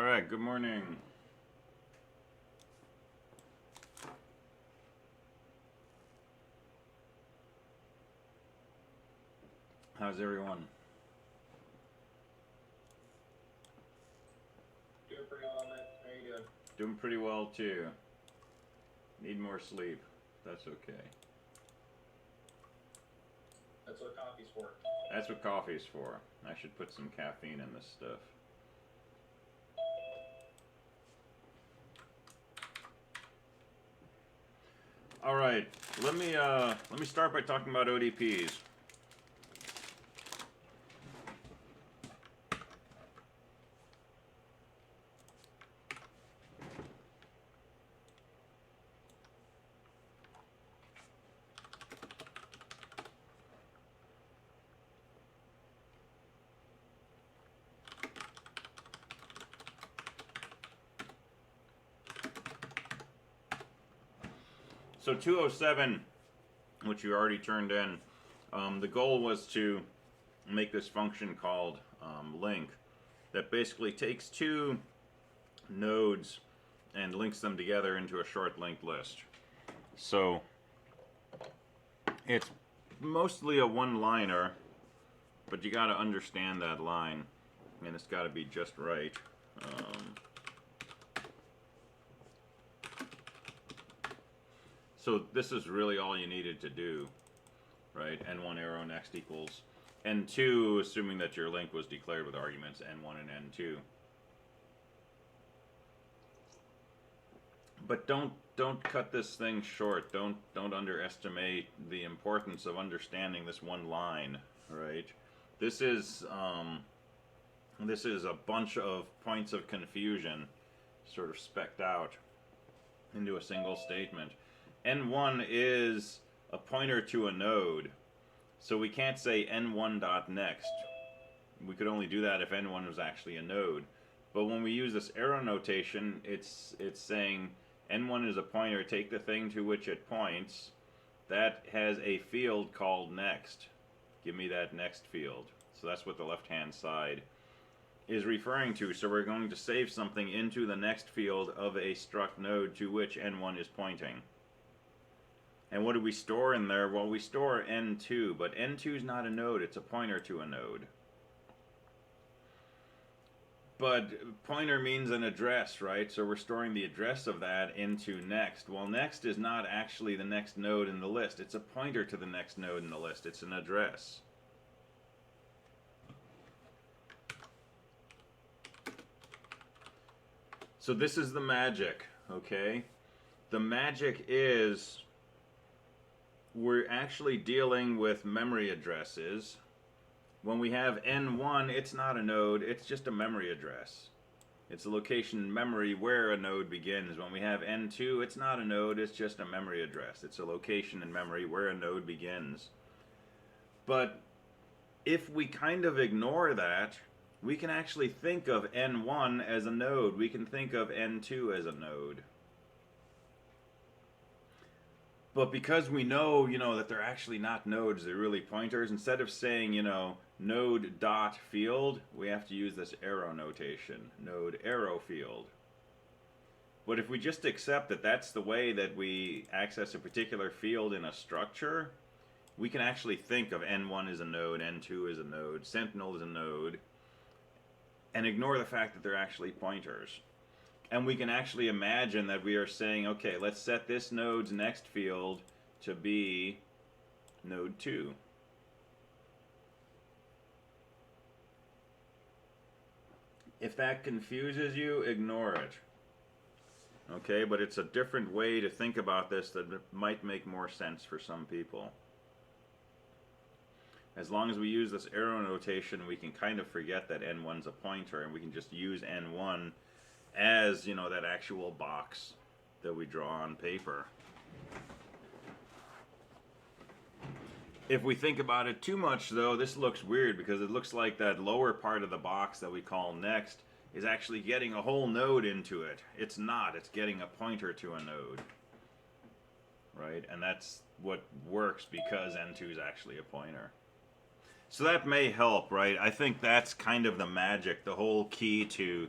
All right, good morning. How's everyone? Doing pretty well, man. How you doing? Doing pretty well too. Need more sleep. That's okay. That's what coffee's for. That's what coffee's for. I should put some caffeine in this stuff. All right, let me start by talking about ODPs. So 207, which you already turned in, the goal was to make this function called link that basically takes two nodes and links them together into a short linked list. So it's mostly a one-liner, but you got to understand that line, and it's got to be just right. So this is really all you needed to do, right? N1 arrow next equals N2, assuming that your link was declared with arguments N1 and N2. But don't cut this thing short. Don't underestimate the importance of understanding this one line, right? This is a bunch of points of confusion sort of specced out into a single statement. N1 is a pointer to a node, so we can't say N1.next. We could only do that if N1 was actually a node. But when we use this arrow notation, it's saying N1 is a pointer, take the thing to which it points. That has a field called next. Give me that next field. So that's what the left-hand side is referring to. So we're going to save something into the next field of a struct node to which N1 is pointing. And what do we store in there? Well, we store N2, but N2 is not a node, it's a pointer to a node. But pointer means an address, right? So we're storing the address of that into next. Well, next is not actually the next node in the list. It's a pointer to the next node in the list. It's an address. So this is the magic, okay? The magic is we're actually dealing with memory addresses. When we have N1, it's not a node, it's just a memory address. It's a location in memory where a node begins. When we have N2, it's not a node, it's just a memory address. It's a location in memory where a node begins. But if we kind of ignore that, we can actually think of N1 as a node. We can think of N2 as a node. But because we know, that they're actually not nodes, they're really pointers, instead of saying, node dot field, we have to use this arrow notation, node arrow field. But if we just accept that that's the way that we access a particular field in a structure, we can actually think of N1 as a node, N2 as a node, Sentinel as a node, and ignore the fact that they're actually pointers. And we can actually imagine that we are saying, okay, let's set this node's next field to be node 2. If that confuses you, ignore it. Okay, but it's a different way to think about this that might make more sense for some people. As long as we use this arrow notation, we can kind of forget that N1's a pointer, and we can just use N1 as, that actual box that we draw on paper. If we think about it too much, though, this looks weird because it looks like that lower part of the box that we call next is actually getting a whole node into it. It's not. It's getting a pointer to a node. Right? And that's what works because N2 is actually a pointer. So that may help, right? I think that's kind of the magic, the whole key to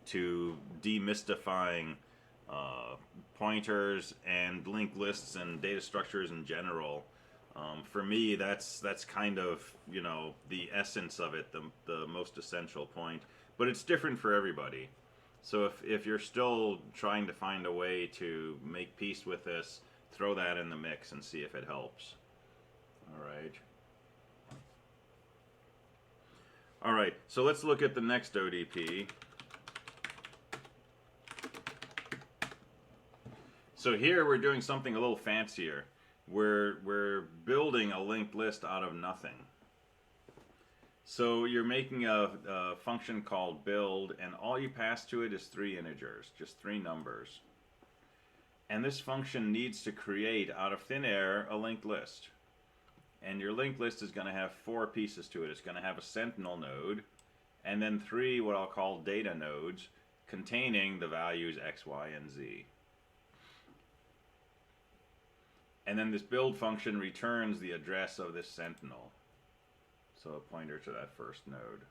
to demystifying pointers and linked lists and data structures in general. For me, that's kind of, you know, the essence of it, the most essential point. But it's different for everybody. So if you're still trying to find a way to make peace with this, throw that in the mix and see if it helps. All right, so let's look at the next ODP. So here we're doing something a little fancier. We're building a linked list out of nothing. So you're making a function called build, and all you pass to it is 3 integers, just 3 numbers. And this function needs to create out of thin air a linked list. And your linked list is going to have 4 pieces to it. It's going to have a sentinel node, and then 3 what I'll call data nodes containing the values x, y, and z. And then this build function returns the address of this sentinel. So a pointer to that first node.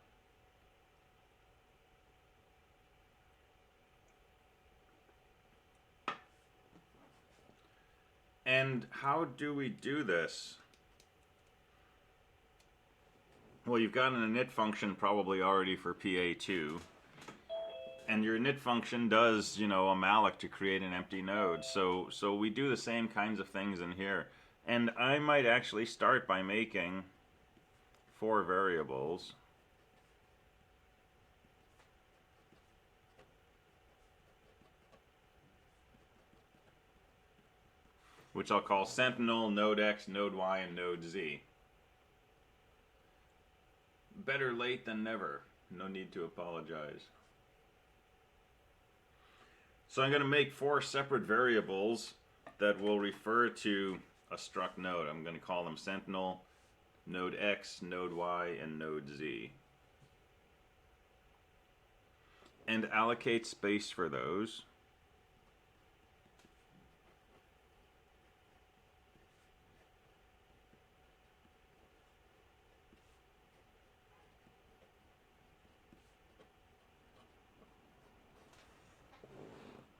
And how do we do this? Well, you've got an init function probably already for PA2. And your init function does, you know, a malloc to create an empty node. So we do the same kinds of things in here. And I might actually start by making 4 variables. Which I'll call sentinel, node x, node y, and node z. Better late than never. No need to apologize. So I'm going to make 4 separate variables that will refer to a struct node. I'm going to call them sentinel, node x, node y, and node z. And allocate space for those.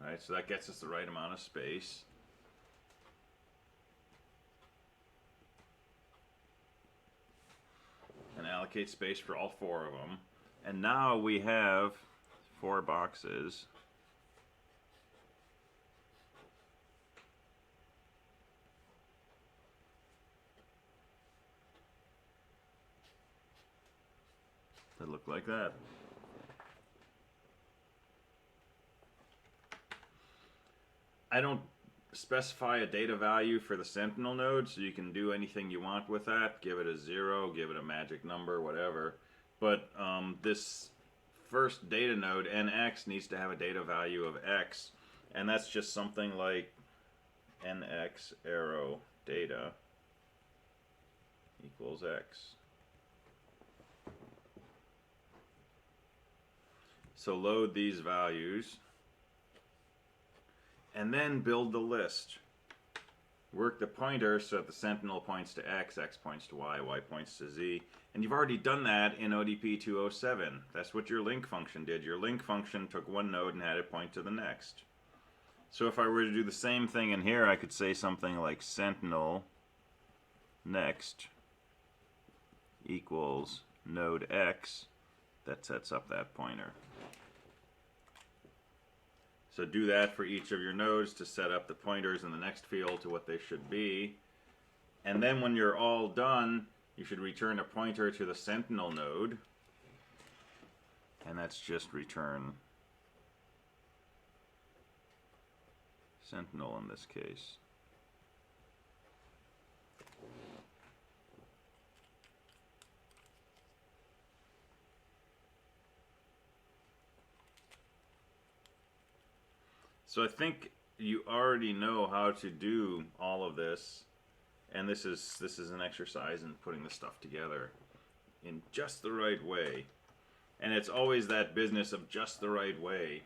Alright, so that gets us the right amount of space. And allocate space for all 4 of them. And now we have 4 boxes. That look like that. I don't specify a data value for the sentinel node, so you can do anything you want with that. Give it a 0, give it a magic number, whatever. But this first data node, nx, needs to have a data value of x, and that's just something like nx arrow data equals x. So load these values. And then build the list. Work the pointer so that the sentinel points to x, x points to y, y points to z. And you've already done that in ODP 207. That's what your link function did. Your link function took one node and had it point to the next. So if I were to do the same thing in here, I could say something like sentinel next equals node x. That sets up that pointer. So do that for each of your nodes to set up the pointers in the next field to what they should be. And then when you're all done, you should return a pointer to the sentinel node. And that's just return sentinel in this case. So I think you already know how to do all of this, and this is an exercise in putting the stuff together in just the right way. And it's always that business of just the right way,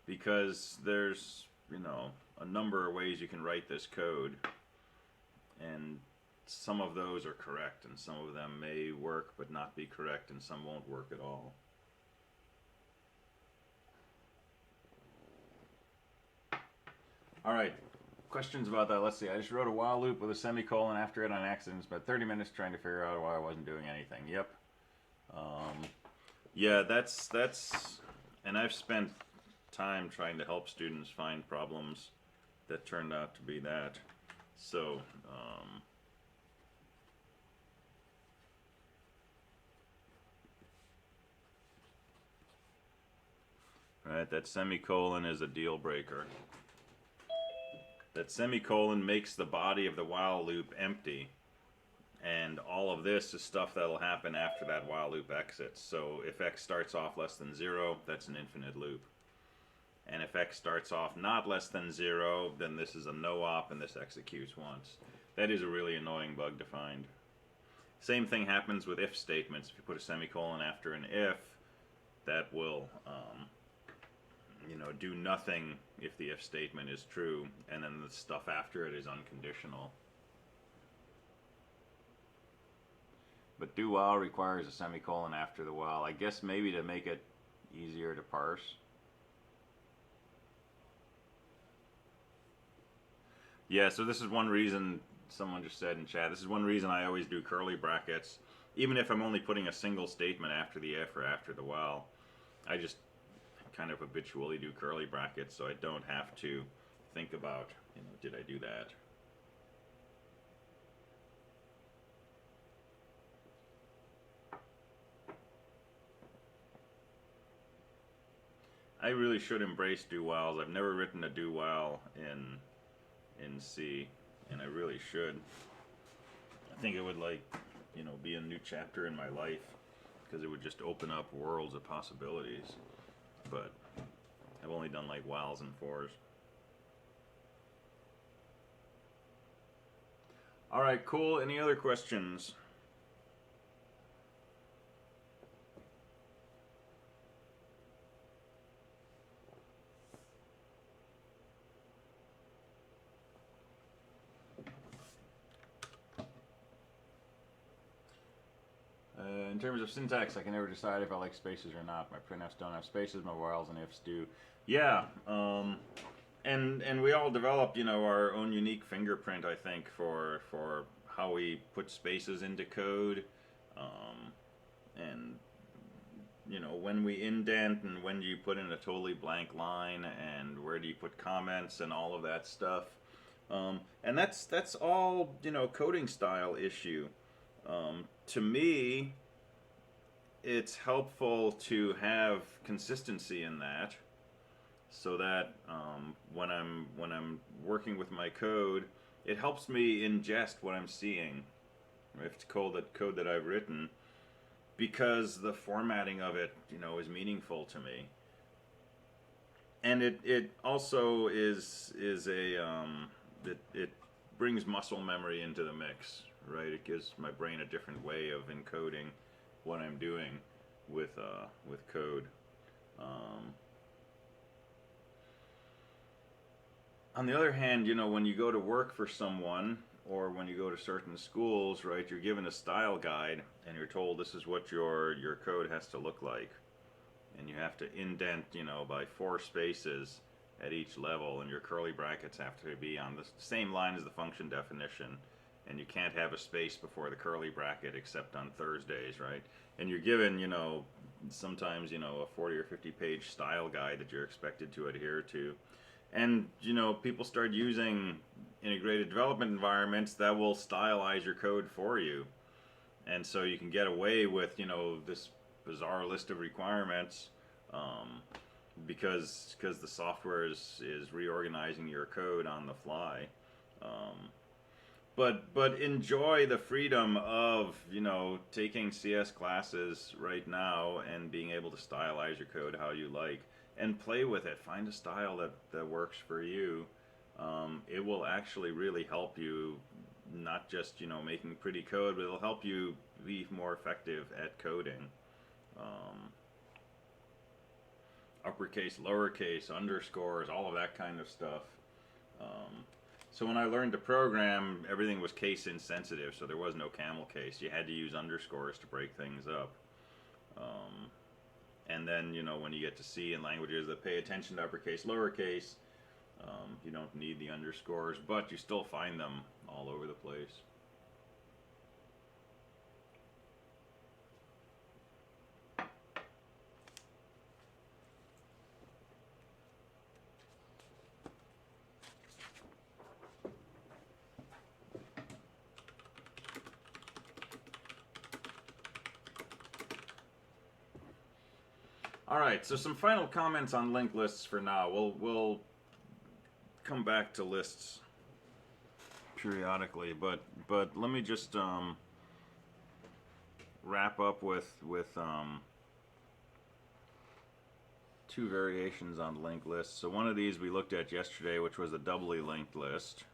because there's, you know, a number of ways you can write this code, and some of those are correct, and some of them may work but not be correct, and some won't work at all. All right. Questions about that? Let's see. I just wrote a while loop with a semicolon after it on accident. Spent 30 minutes trying to figure out why I wasn't doing anything. Yep. Yeah, that's, and I've spent time trying to help students find problems that turned out to be that. So, right, that semicolon is a deal breaker. That semicolon makes the body of the while loop empty. And all of this is stuff that'll happen after that while loop exits. So if x starts off less than 0, that's an infinite loop. And if x starts off not less than 0, then this is a no-op and this executes once. That is a really annoying bug to find. Same thing happens with if statements. If you put a semicolon after an if, that will do nothing if the if statement is true, and then the stuff after it is unconditional. But do while requires a semicolon after the while. I guess maybe to make it easier to parse. Yeah, so this is one reason, someone just said in chat, this is one reason I always do curly brackets. Even if I'm only putting a single statement after the if or after the while, I just kind of habitually do curly brackets so I don't have to think about, did I do that? I really should embrace do whiles. I've never written a do while in C, and I really should. I think it would be a new chapter in my life because it would just open up worlds of possibilities. But I've only done whiles and fors. All right, cool. Any other questions? In terms of syntax, I can never decide if I like spaces or not. My printfs don't have spaces, my whiles and ifs do. Yeah, and we all develop, our own unique fingerprint, I think, for how we put spaces into code, and when we indent and when do you put in a totally blank line and where do you put comments and all of that stuff. And that's all, coding style issue. To me, it's helpful to have consistency in that, so that when I'm working with my code, it helps me ingest what I'm seeing, if it's code that I've written, because the formatting of it, is meaningful to me, and it also is it brings muscle memory into the mix. Right, it gives my brain a different way of encoding what I'm doing with code. On the other hand, when you go to work for someone, or when you go to certain schools, right, you're given a style guide and you're told this is what your code has to look like, and you have to indent, by 4 spaces at each level, and your curly brackets have to be on the same line as the function definition. And you can't have a space before the curly bracket except on Thursdays, right? And you're given, sometimes, a 40 or 50 page style guide that you're expected to adhere to. And, people start using integrated development environments that will stylize your code for you. And so you can get away with, this bizarre list of requirements because the software is reorganizing your code on the fly. But enjoy the freedom of, taking CS classes right now and being able to stylize your code how you like, and play with it. Find a style that works for you. It will actually really help you, not just, making pretty code, but it'll help you be more effective at coding. Uppercase, lowercase, underscores, all of that kind of stuff. So when I learned to program, everything was case insensitive, so there was no camel case. You had to use underscores to break things up. And then, when you get to C and languages that pay attention to uppercase, lowercase, You don't need the underscores, but you still find them all over the place. All right, so some final comments on linked lists for now. We'll come back to lists periodically, but let me just wrap up with two variations on linked lists. So one of these we looked at yesterday, which was a doubly linked list.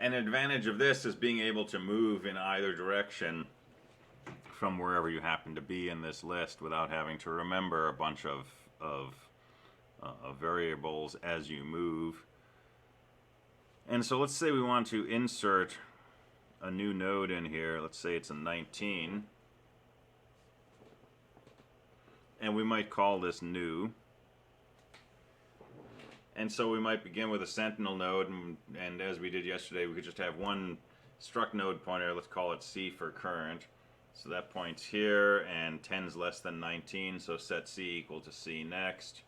An advantage of this is being able to move in either direction from wherever you happen to be in this list without having to remember a bunch of variables as you move. And so let's say we want to insert a new node in here. Let's say it's a 19. And we might call this new. And so we might begin with a sentinel node, and as we did yesterday, we could just have one struct node pointer. Let's call it C for current. So that points here, and 10 is less than 19, so set C equal to C next.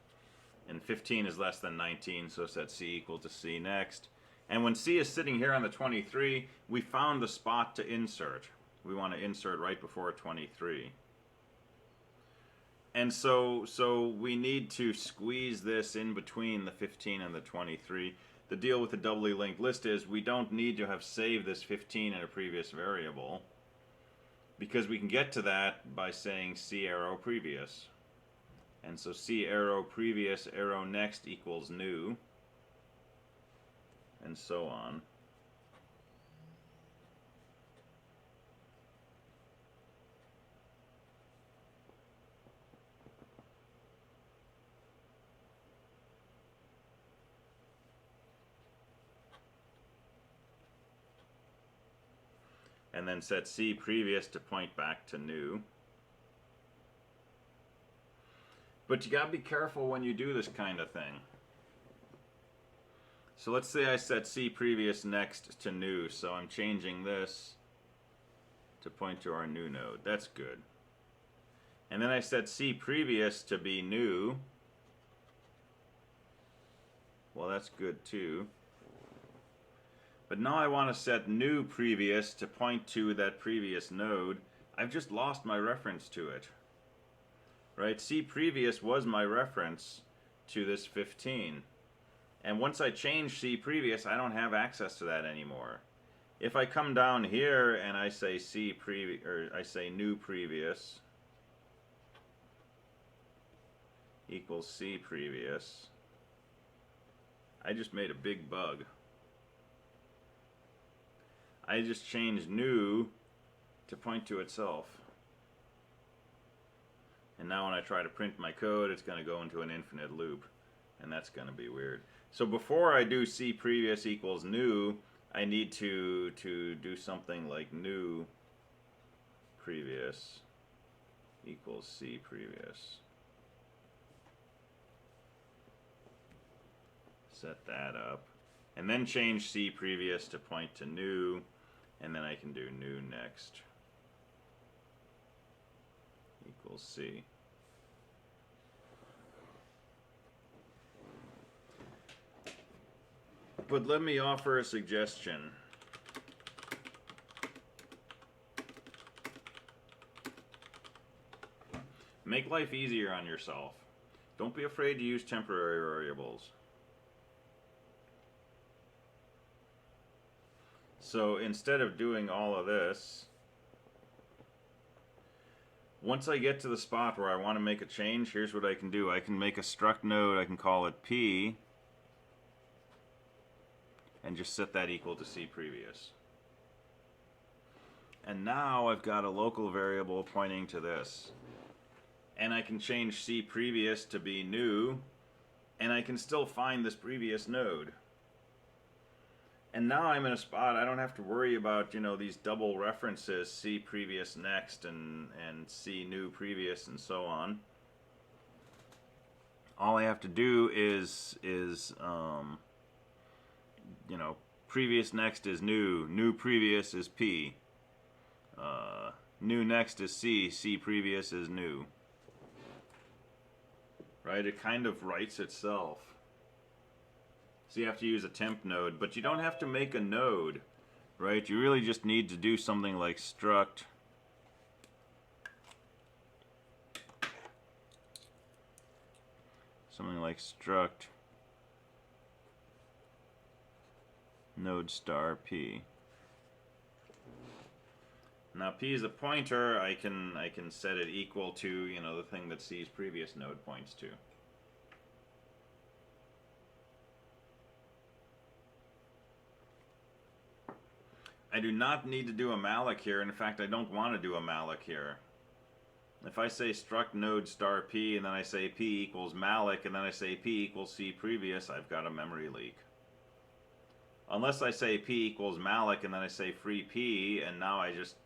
And 15 is less than 19, so set C equal to C next. And when C is sitting here on the 23, we found the spot to insert. We want to insert right before 23. And so we need to squeeze this in between the 15 and the 23. The deal with the doubly linked list is we don't need to have saved this 15 in a previous variable, because we can get to that by saying C arrow previous. And so C arrow previous arrow next equals new, and so on. And then set C previous to point back to new. But you gotta be careful when you do this kind of thing. So let's say I set C previous next to new, so I'm changing this to point to our new node. That's good. And then I set C previous to be new. Well, that's good too. But now I want to set new previous to point to that previous node. I've just lost my reference to it. Right? C previous was my reference to this 15. And once I change C previous, I don't have access to that anymore. If I come down here and I say I say new previous equals C previous, I just made a big bug. I just changed new to point to itself. And now when I try to print my code, it's going to go into an infinite loop. And that's going to be weird. So before I do C previous equals new, I need to do something like new previous equals C previous. Set that up. And then change C previous to point to new. And then I can do new next equals C. But let me offer a suggestion. Make life easier on yourself. Don't be afraid to use temporary variables. So instead of doing all of this, once I get to the spot where I want to make a change, here's what I can do. I can make a struct node, I can call it P, and just set that equal to C previous. And now I've got a local variable pointing to this. And I can change C previous to be new, and I can still find this previous node. And now I'm in a spot I don't have to worry about, these double references, C previous next and C new previous and so on. All I have to do is previous next is new previous is P, new next is C, C previous is new. Right? It kind of writes itself. So you have to use a temp node, but you don't have to make a node, right? You really just need to do something like struct node star P. Now P is a pointer. I can set it equal to, the thing that C's previous node points to. I do not need to do a malloc here, and in fact I don't want to do a malloc here. If I say struct node star P and then I say P equals malloc and then I say P equals C previous, I've got a memory leak. Unless I say P equals malloc and then I say free P, and now I just,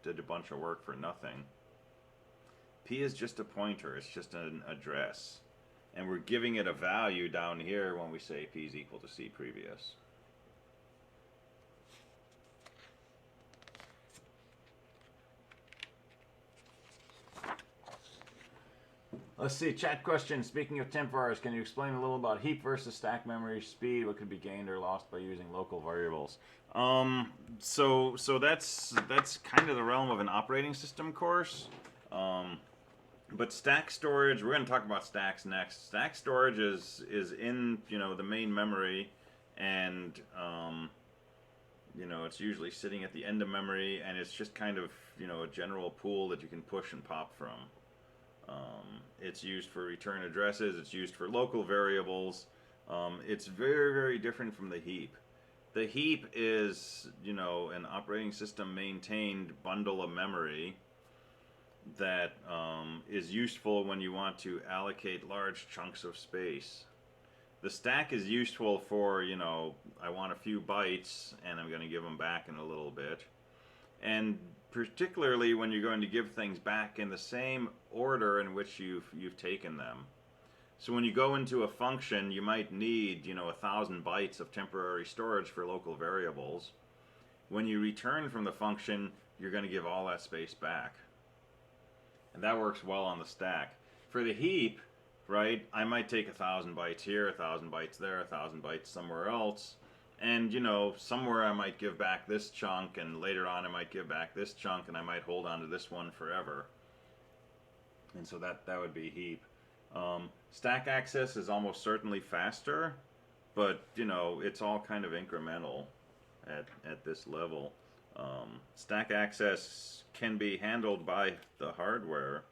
did a bunch of work for nothing. P is just a pointer, it's just an address. And we're giving it a value down here when we say P is equal to C previous. Let's see, chat question. Speaking of temp vars, can you explain a little about heap versus stack memory speed? What could be gained or lost by using local variables? So that's kind of the realm of an operating system course. But stack storage, we're going to talk about stacks next. Stack storage is in the main memory, and it's usually sitting at the end of memory, and it's just kind of a general pool that you can push and pop from. It's used for return addresses, it's used for local variables. It's very, very different from the heap. The heap is, an operating system maintained bundle of memory that is useful when you want to allocate large chunks of space. The stack is useful for, I want a few bytes and I'm going to give them back in a little bit. And particularly when you're going to give things back in the same order in which you've taken them. So when you go into a function, you might need 1,000 bytes of temporary storage for local variables. When you return from the function, you're going to give all that space back. And that works well on the stack. For the heap, right, I might take 1,000 bytes here, 1,000 bytes there, 1,000 bytes somewhere else. And, somewhere I might give back this chunk, and later on I might give back this chunk, and I might hold on to this one forever. And so that would be heap. Stack access is almost certainly faster, but, it's all kind of incremental at this level. Stack access can be handled by the hardware,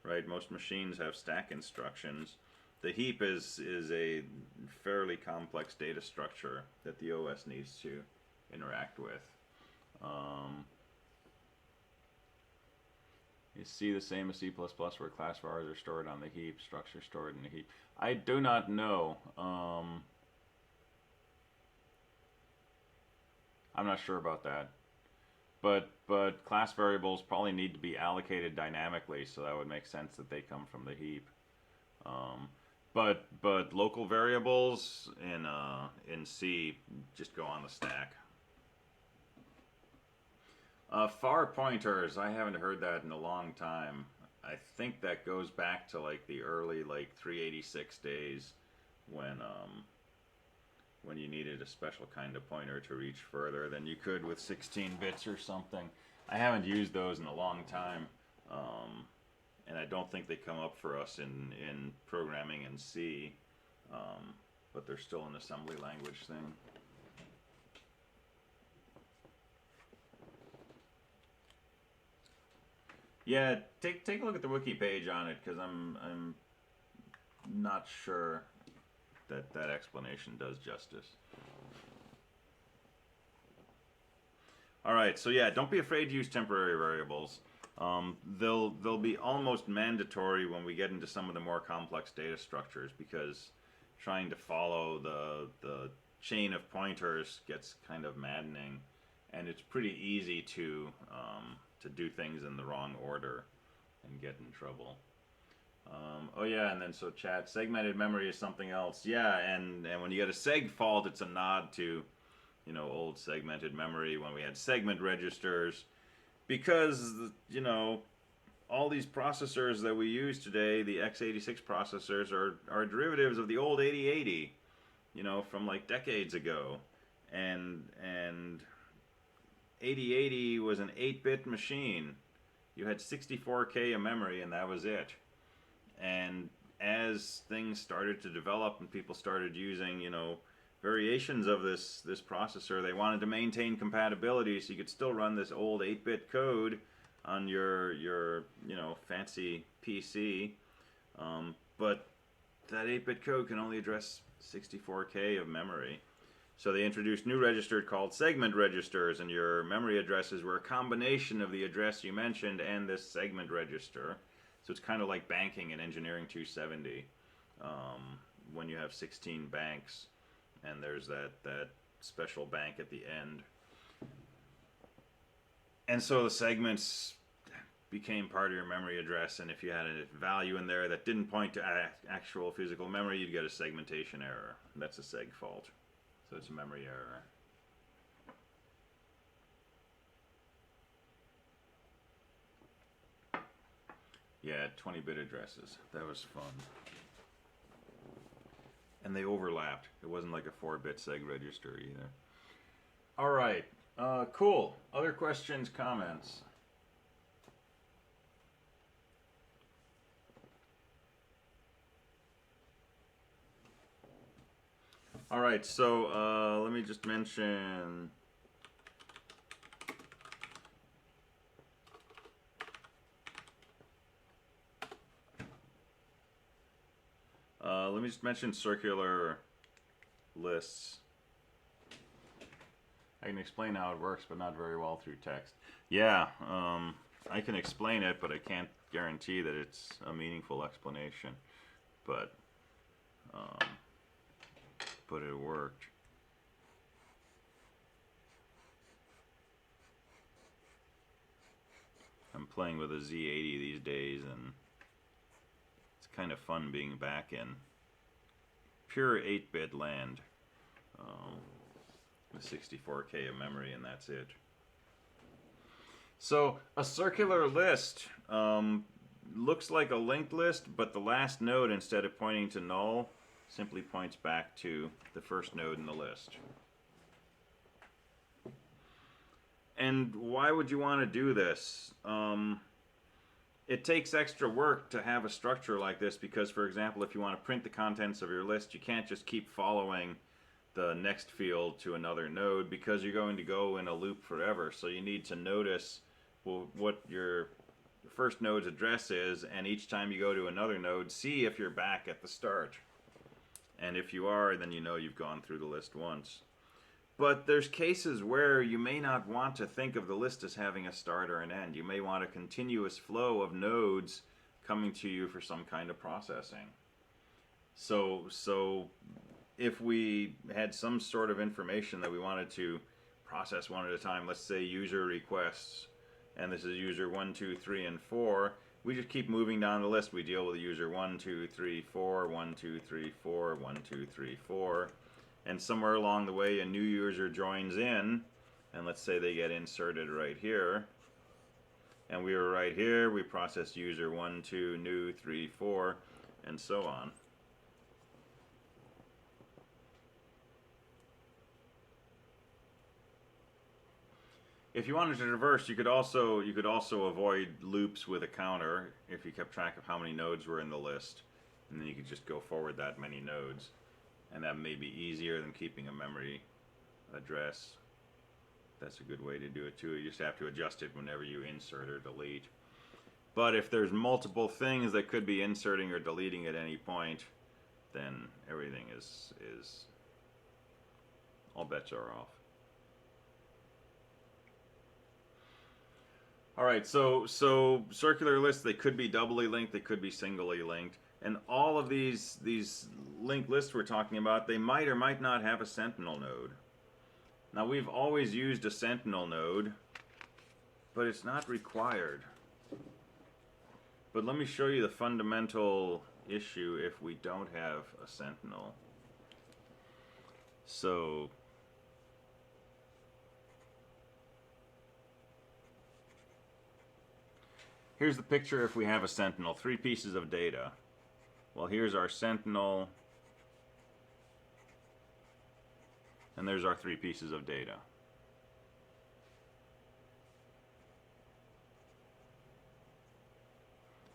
right? Most machines have stack instructions. The heap is a fairly complex data structure that the OS needs to interact with. You see the same as C++ where class vars are stored on the heap, structure stored in the heap. I do not know. I'm not sure about that. But class variables probably need to be allocated dynamically, so that would make sense that they come from the heap. But local variables in C just go on the stack. Far pointers, I haven't heard that in a long time. I think that goes back to like the early 386 days when you needed a special kind of pointer to reach further than you could with 16 bits or something. I haven't used those in a long time. And I don't think they come up for us in programming in C, but they're still an assembly language thing. Yeah, take a look at the wiki page on it, because I'm not sure that explanation does justice. All right, so yeah, don't be afraid to use temporary variables. They'll be almost mandatory when we get into some of the more complex data structures, because trying to follow the chain of pointers gets kind of maddening, and it's pretty easy to do things in the wrong order and get in trouble. Oh yeah, and then so chat, segmented memory is something else. Yeah, and when you get a seg fault, it's a nod to, you know, old segmented memory when we had segment registers, because, you know, all these processors that we use today, the x86 processors, are derivatives of the old 8080, you know, from like decades ago. And 8080 was an 8-bit machine. You had 64K of memory, and that was it. And as things started to develop and people started using, you know, variations of this processor, they wanted to maintain compatibility, so you could still run this old 8-bit code on your you know, fancy PC, but that 8-bit code can only address 64K of memory. So they introduced new registers called segment registers, and your memory addresses were a combination of the address you mentioned and this segment register. So it's kind of like banking in Engineering 270, when you have 16 banks and there's that special bank at the end. And so the segments became part of your memory address, and if you had a value in there that didn't point to actual physical memory, you'd get a segmentation error. That's a seg fault. So it's a memory error. Yeah, 20-bit addresses. That was fun. And they overlapped. It wasn't like a 4-bit seg register either. All right. Cool. Other questions, comments? All right, so let me just mention... let me just mention circular lists. I can explain how it works, but not very well through text. Yeah, I can explain it, but I can't guarantee that it's a meaningful explanation. But it worked. I'm playing with a Z80 these days, and it's kind of fun being back in pure 8-bit land with 64K of memory, and that's it. So a circular list looks like a linked list, but the last node, instead of pointing to null, simply points back to the first node in the list. And why would you want to do this? It takes extra work to have a structure like this because, for example, if you want to print the contents of your list, you can't just keep following the next field to another node because you're going to go in a loop forever. So you need to notice, well, what your first node's address is, and each time you go to another node, see if you're back at the start. And if you are, then you know you've gone through the list once. But there's cases where you may not want to think of the list as having a start or an end. You may want a continuous flow of nodes coming to you for some kind of processing. So if we had some sort of information that we wanted to process one at a time, let's say user requests, and this is user 1, 2, 3, and 4, we just keep moving down the list. We deal with user 1, 2, 3, 4, 1, 2, 3, 4, 1, 2, 3, 4. And somewhere along the way, a new user joins in, and let's say they get inserted right here. And we were right here, we process user 1, 2, new, 3, 4, and so on. If you wanted to reverse, you could also avoid loops with a counter if you kept track of how many nodes were in the list, and then you could just go forward that many nodes. And that may be easier than keeping a memory address. That's a good way to do it too. You just have to adjust it whenever you insert or delete. But if there's multiple things that could be inserting or deleting at any point, then everything is all bets are off. All right, so circular lists, they could be doubly linked, they could be singly linked, and all of these linked lists we're talking about, they might or might not have a sentinel node. Now we've always used a sentinel node, but it's not required. But let me show you the fundamental issue if we don't have a sentinel. So here's the picture if we have a sentinel, 3 pieces of data. Well, here's our sentinel, and there's our 3 pieces of data.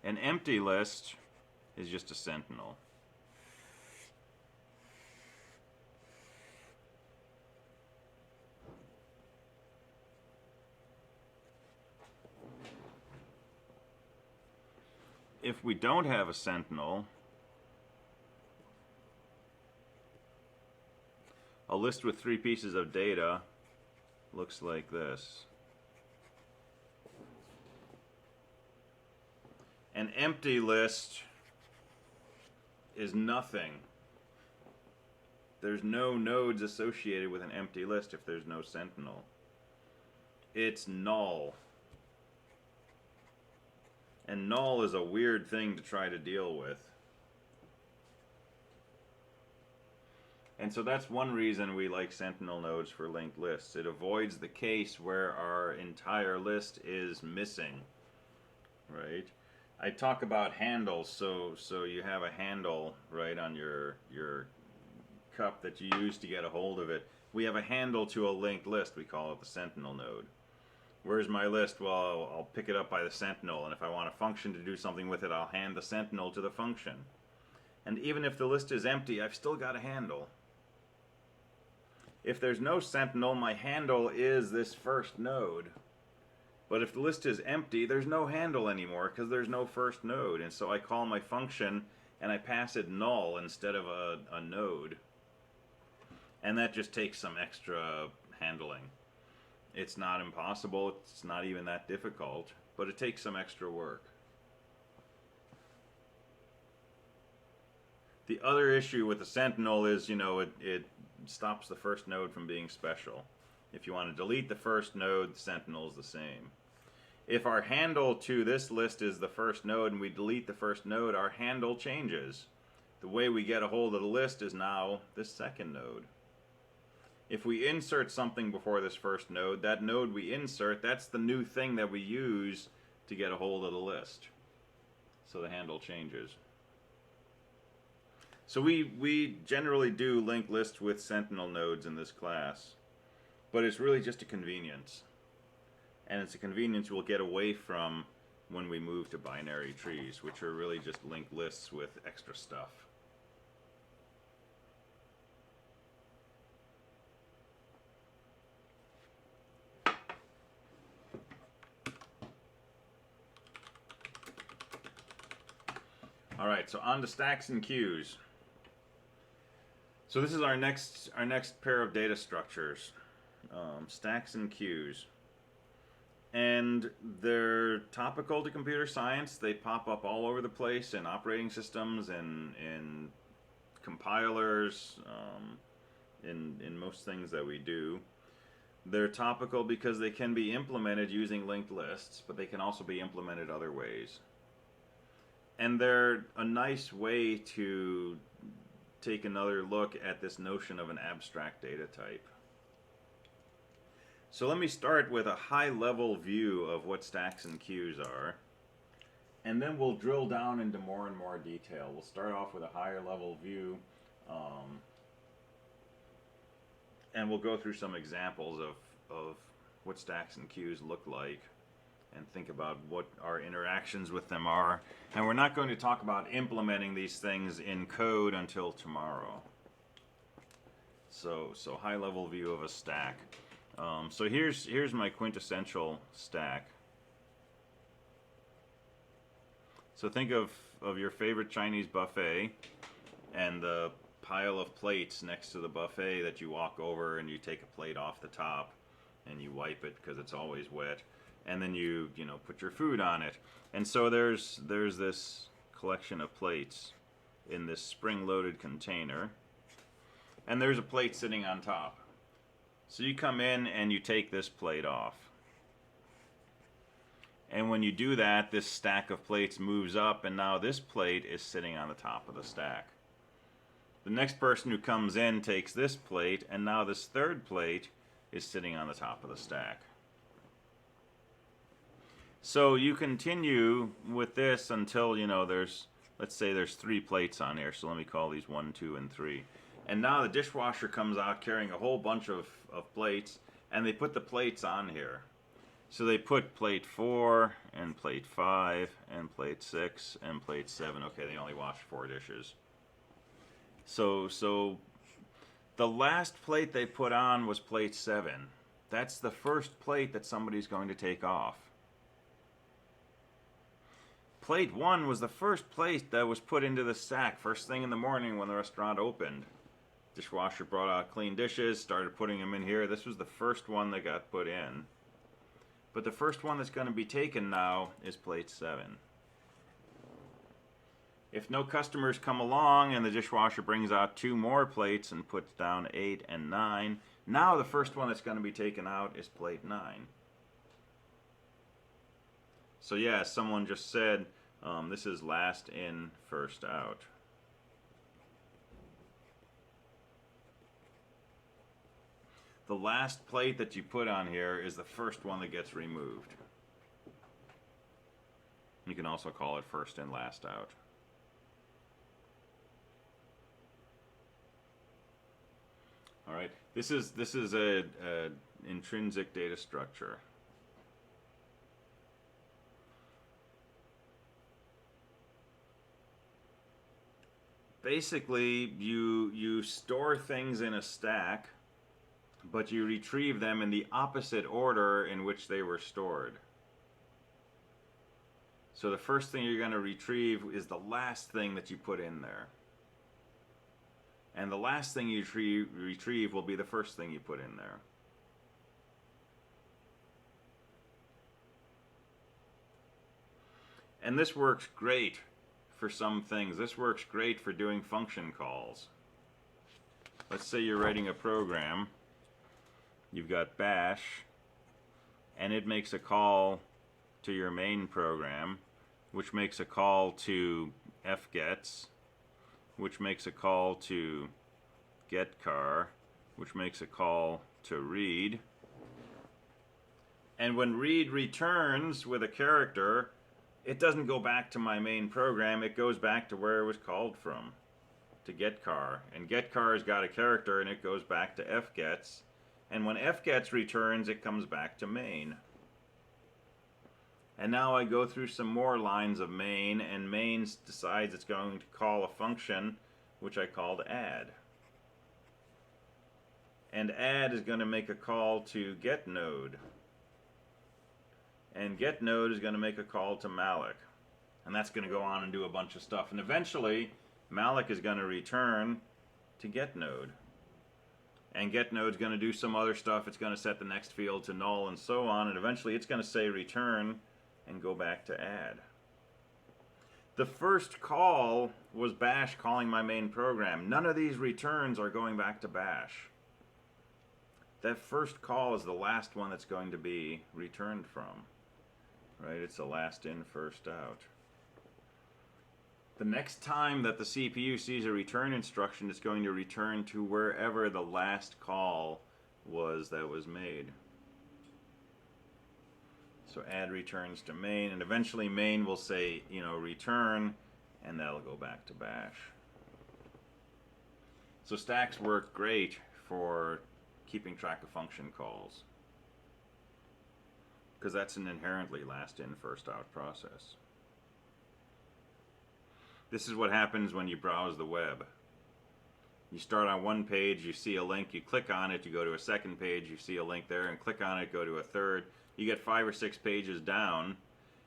An empty list is just a sentinel. If we don't have a sentinel, a list with 3 pieces of data looks like this. An empty list is nothing. There's no nodes associated with an empty list if there's no sentinel. It's null. And null is a weird thing to try to deal with. And so that's one reason we like sentinel nodes for linked lists. It avoids the case where our entire list is missing, right? I talk about handles, so you have a handle right on your cup that you use to get a hold of it. We have a handle to a linked list. We call it the sentinel node. Where's my list? Well, I'll pick it up by the sentinel, and if I want a function to do something with it, I'll hand the sentinel to the function. And even if the list is empty, I've still got a handle. If there's no sentinel, my handle is this first node. But if the list is empty, there's no handle anymore because there's no first node. And so I call my function and I pass it null instead of a node. And that just takes some extra handling. It's not impossible, it's not even that difficult, but it takes some extra work. The other issue with the sentinel is, it stops the first node from being special. If you want to delete the first node, the sentinel is the same. If our handle to this list is the first node and we delete the first node, our handle changes. The way we get a hold of the list is now this second node. If we insert something before this first node, that node we insert, that's the new thing that we use to get a hold of the list. So the handle changes. So we generally do linked lists with sentinel nodes in this class, but it's really just a convenience. And it's a convenience we'll get away from when we move to binary trees, which are really just linked lists with extra stuff. All right, so on to stacks and queues. So this is our next pair of data structures, stacks and queues. And they're topical to computer science. They pop up all over the place in operating systems and in compilers, in most things that we do. They're topical because they can be implemented using linked lists, but they can also be implemented other ways. And they're a nice way to take another look at this notion of an abstract data type. So let me start with a high-level view of what stacks and queues are, and then we'll drill down into more and more detail. We'll start off with a higher-level view, and we'll go through some examples of what stacks and queues look like, and think about what our interactions with them are. And we're not going to talk about implementing these things in code until tomorrow. So high-level view of a stack. So here's my quintessential stack. So think of your favorite Chinese buffet and the pile of plates next to the buffet that you walk over and you take a plate off the top and you wipe it because it's always wet. and then you know, put your food on it. And so there's this collection of plates in this spring-loaded container, and there's a plate sitting on top. So you come in and you take this plate off. And when you do that, this stack of plates moves up, and now this plate is sitting on the top of the stack. The next person who comes in takes this plate, and now this third plate is sitting on the top of the stack. So you continue with this until, you know, let's say there's 3 plates on here, so let me call these 1, 2, and 3. And now the dishwasher comes out carrying a whole bunch of plates, and they put the plates on here. So they put plate 4, and plate 5, and plate 6, and plate 7. Okay, they only washed 4 dishes. So the last plate they put on was plate 7. That's the first plate that somebody's going to take off. Plate 1 was the first plate that was put into the stack first thing in the morning when the restaurant opened. Dishwasher brought out clean dishes, started putting them in here. This was the first one that got put in. But the first one that's going to be taken now is plate 7. If no customers come along and the dishwasher brings out 2 more plates and puts down 8 and 9, now the first one that's going to be taken out is plate 9. So yeah, someone just said, this is last in, first out. The last plate that you put on here is the first one that gets removed. You can also call it first in, last out. All right, this is a intrinsic data structure. Basically, you store things in a stack, but you retrieve them in the opposite order in which they were stored. So the first thing you're going to retrieve is the last thing that you put in there. And the last thing you retrieve will be the first thing you put in there. And this works great for some things. This works great for doing function calls. Let's say you're writing a program. You've got bash, and it makes a call to your main program, which makes a call to fgets, which makes a call to getCar, which makes a call to read. And when read returns with a character, it doesn't go back to my main program, it goes back to where it was called from, to getCar. And getCar's got a character and it goes back to fgets. And when fgets returns, it comes back to main. And now I go through some more lines of main, and main decides it's going to call a function which I called add. And add is going to make a call to getNode. And getNode is going to make a call to malloc. And that's going to go on and do a bunch of stuff. And eventually, malloc is going to return to getNode. And getNode is going to do some other stuff. It's going to set the next field to null and so on. And eventually it's going to say return and go back to add. The first call was bash calling my main program. None of these returns are going back to bash. That first call is the last one that's going to be returned from. Right? It's the last in, first out. The next time that the CPU sees a return instruction, it's going to return to wherever the last call was that was made. So add returns to main, and eventually main will say, you know, return, and that'll go back to bash. So stacks work great for keeping track of function calls, because that's an inherently last in, first out process. This is what happens when you browse the web. You start on one page, you see a link, you click on it, you go to a second page, you see a link there, and click on it, go to a third. You get 5 or 6 pages down,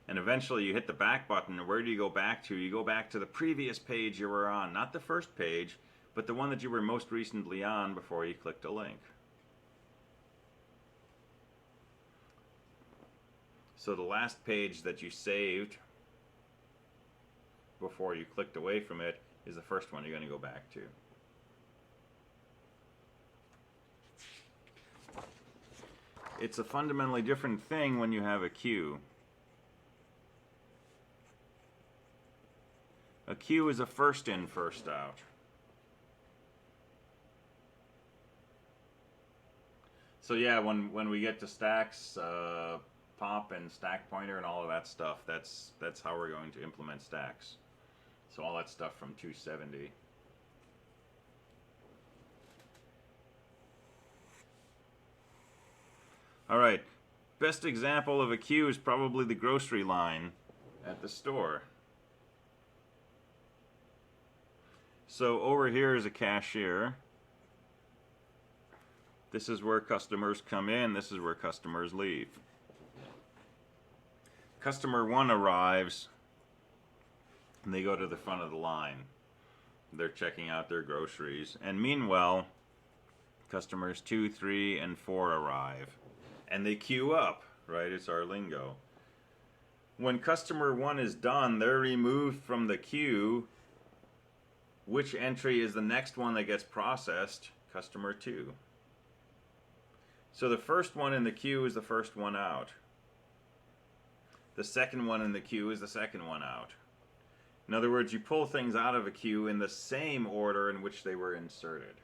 and eventually you hit the back button, and where do you go back to? You go back to the previous page you were on, not the first page, but the one that you were most recently on before you clicked a link. So the last page that you saved before you clicked away from it is the first one you're going to go back to. It's a fundamentally different thing when you have a queue. A queue is a first in, first out. So yeah, when we get to stacks, pop and stack pointer and all of that stuff, that's how we're going to implement stacks. So all that stuff from 270. All right, best example of a queue is probably the grocery line at the store. So over here is a cashier. This is where customers come in, this is where customers leave. Customer 1 arrives, and they go to the front of the line. They're checking out their groceries. And meanwhile, customers 2, 3, and 4 arrive. And they queue up, right? It's our lingo. When customer 1 is done, they're removed from the queue. Which entry is the next one that gets processed? Customer 2. So the first one in the queue is the first one out. The second one in the queue is the second one out. In other words, you pull things out of a queue in the same order in which they were inserted.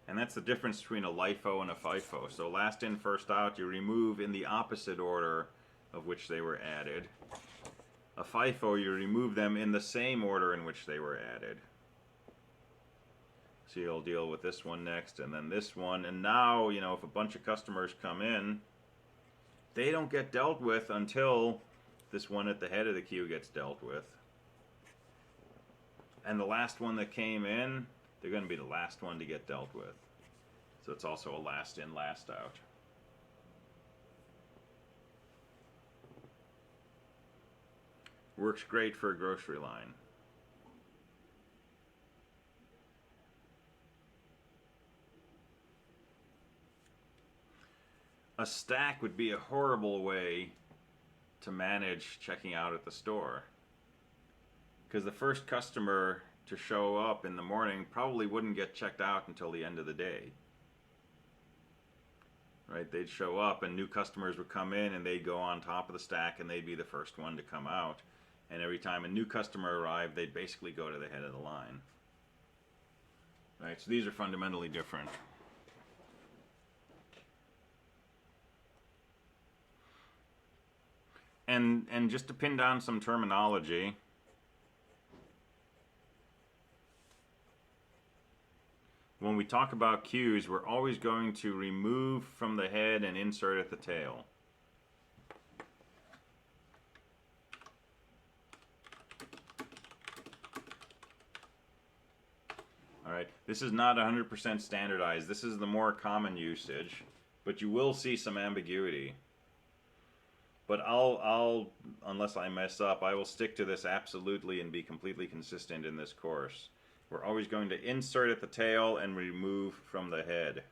And that's the difference between a LIFO and a FIFO. So last in, first out, you remove in the opposite order of which they were added. A FIFO, you remove them in the same order in which they were added. So you'll deal with this one next, and then this one. And now, you know, if a bunch of customers come in, they don't get dealt with until this one at the head of the queue gets dealt with. And the last one that came in, they're going to be the last one to get dealt with. So it's also a last in, last out. Works great for a grocery line. A stack would be a horrible way to manage checking out at the store. Because the first customer to show up in the morning probably wouldn't get checked out until the end of the day. Right? They'd show up and new customers would come in and they'd go on top of the stack and they'd be the first one to come out. And every time a new customer arrived, they'd basically go to the head of the line. Right? So these are fundamentally different. And just to pin down some terminology, when we talk about queues, we're always going to remove from the head and insert at the tail. Alright, this is not 100% standardized. This is the more common usage, but you will see some ambiguity. But I'll, unless I mess up, I will stick to this absolutely and be completely consistent in this course. We're always going to insert at the tail and remove from the head.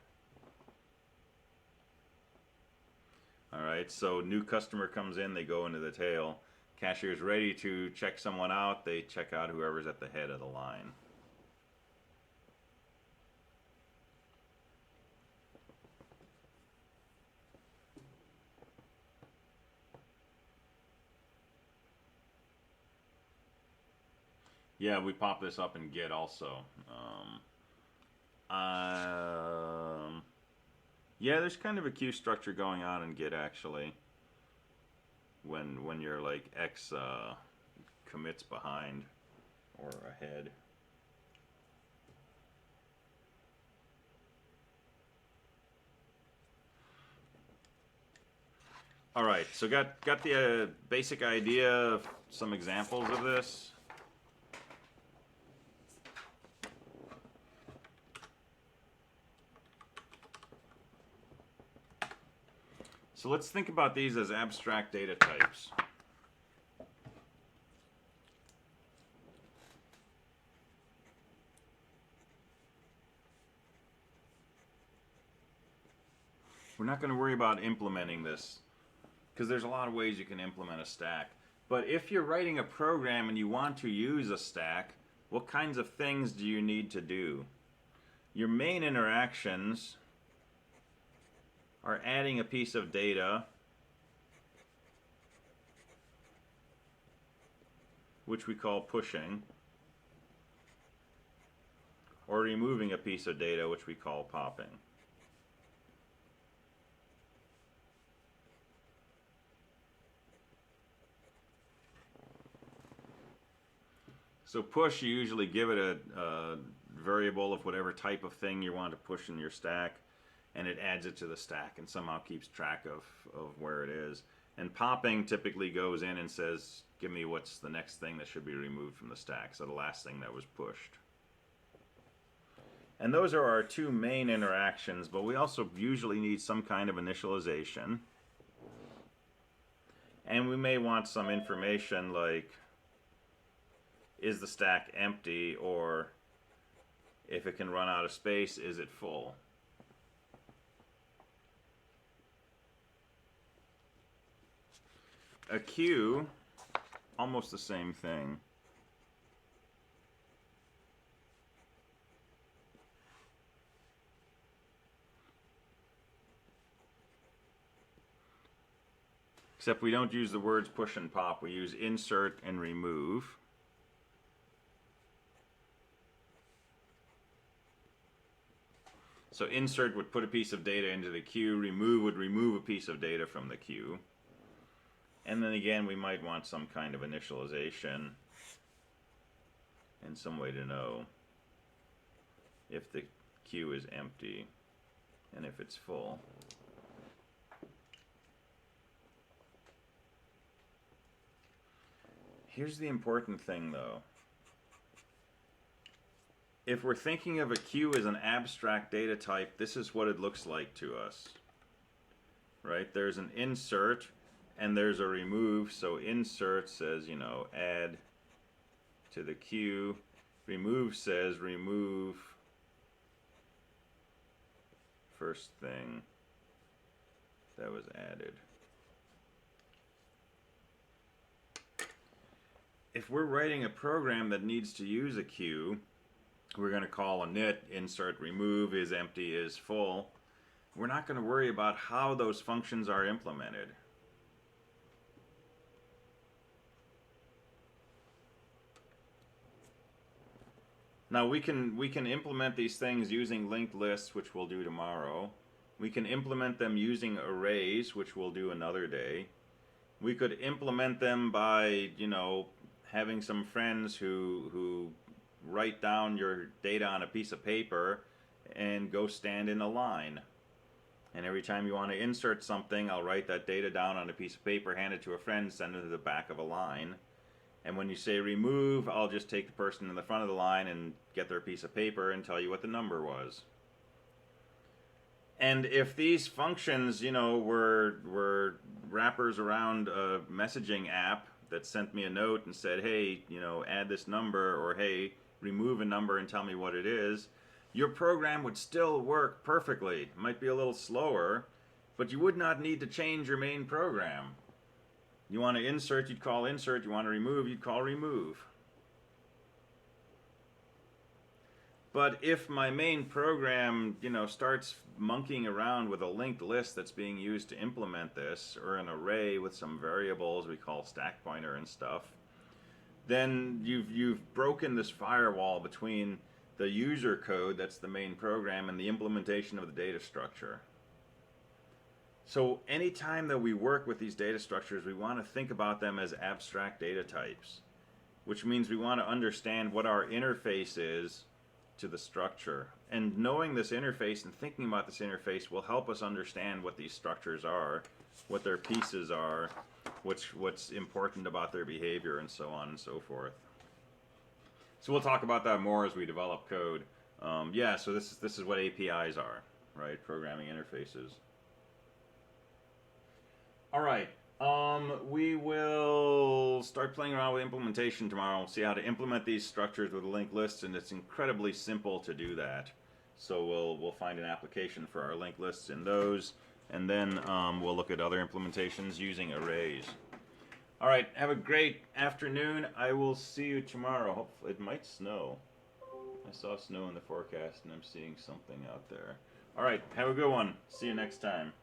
Alright, so new customer comes in, they go into the tail. Cashier's ready to check someone out, they check out whoever's at the head of the line. Yeah, we pop this up in Git also. Yeah, there's kind of a queue structure going on in Git actually. When you're like X commits behind or ahead. All right, so got the basic idea of some examples of this. So let's think about these as abstract data types. We're not going to worry about implementing this because there's a lot of ways you can implement a stack. But if you're writing a program and you want to use a stack, what kinds of things do you need to do? Your main interactions are adding a piece of data, which we call pushing, or removing a piece of data, which we call popping. So push, you usually give it a variable of whatever type of thing you want to push in your stack, and it adds it to the stack and somehow keeps track of where it is. And popping typically goes in and says, give me what's the next thing that should be removed from the stack, so the last thing that was pushed. And those are our two main interactions, but we also usually need some kind of initialization. And we may want some information like, is the stack empty, or if it can run out of space, is it full? A queue, almost the same thing. Except we don't use the words push and pop, we use insert and remove. So insert would put a piece of data into the queue, remove would remove a piece of data from the queue. And then again, we might want some kind of initialization and some way to know if the queue is empty and if it's full. Here's the important thing though. If we're thinking of a queue as an abstract data type, this is what it looks like to us. Right? There's an insert and there's a remove. So insert says, you know, add to the queue. Remove says remove first thing that was added. If we're writing a program that needs to use a queue, we're going to call init, insert, remove, is empty, is full. We're not going to worry about how those functions are implemented. Now we can implement these things using linked lists, which we'll do tomorrow. We can implement them using arrays, which we'll do another day. We could implement them by, you know, having some friends who write down your data on a piece of paper and go stand in a line. And every time you want to insert something, I'll write that data down on a piece of paper, hand it to a friend, send it to the back of a line. And when you say remove, I'll just take the person in the front of the line and get their piece of paper and tell you what the number was. And if these functions, you know, were wrappers around a messaging app that sent me a note and said, hey, you know, add this number, or hey, remove a number and tell me what it is, your program would still work perfectly. It might be a little slower, but you would not need to change your main program. You want to insert, you'd call insert. You want to remove, you'd call remove. But if my main program, you know, starts monkeying around with a linked list that's being used to implement this, or an array with some variables we call stack pointer and stuff, then you've broken this firewall between the user code, that's the main program, and the implementation of the data structure. So anytime that we work with these data structures, we want to think about them as abstract data types, which means we want to understand what our interface is to the structure. And knowing this interface and thinking about this interface will help us understand what these structures are, what their pieces are, what's important about their behavior, and so on and so forth. So we'll talk about that more as we develop code. Yeah, so this is what APIs are, right? Programming interfaces. All right. We will start playing around with implementation tomorrow. We'll see how to implement these structures with linked lists, and it's incredibly simple to do that. So we'll find an application for our linked lists in those. and then we'll look at other implementations using arrays. All right, have a great afternoon. I will see you tomorrow. Hopefully, it might snow. I saw snow in the forecast, and I'm seeing something out there. All right, have a good one. See you next time.